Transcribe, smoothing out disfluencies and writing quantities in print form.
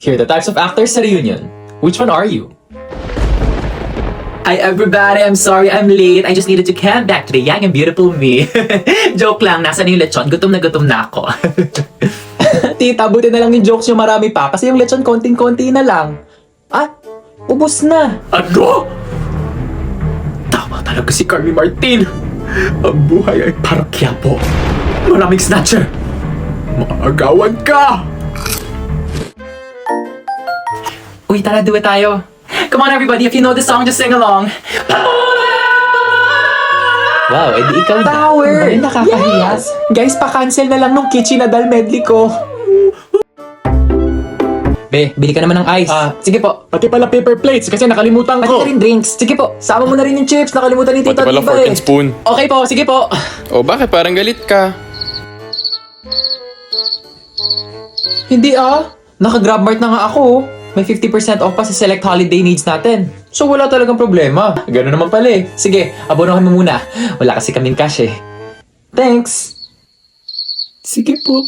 Here are the types of actors sa reunion. Which one are you? Hi everybody, I'm sorry I'm late. I just needed to come back to the young and beautiful me. Joke lang, nasa na yung lechon? Gutom na ako. Tita, buti na lang yung jokes nyo marami pa kasi yung lechon konting-konti na lang. Ah, ubos na. Ano? Tama talaga si Carmi Martin. Ang buhay ay parang Quiapo. Maraming snatcher. Maagawan ka! Uy, tara, do it tayo. Come on everybody, if you know the song, just sing along. Wow, edi ikaw na. Power! Ay, nakakahiya. Yes! Guys, pa-cancel na lang nung Kichi Nadal medley ko. Be, bili ka naman ng ice. Sige po. Pati pala paper plates kasi nakalimutan Pati ko. na rin drinks. Sige po. Sama mo na rin yung chips. Nakalimutan ni Pati Tita pala Diva fork and spoon. Okay po, sige po. O bakit parang galit ka? Hindi Naka-Grabmart na nga ako. May 50% off pa sa select holiday needs natin. So wala talagang problema. Ganun naman pala eh. Sige, abonohan mo muna. Wala kasi kaming cash eh. Thanks! Sige po.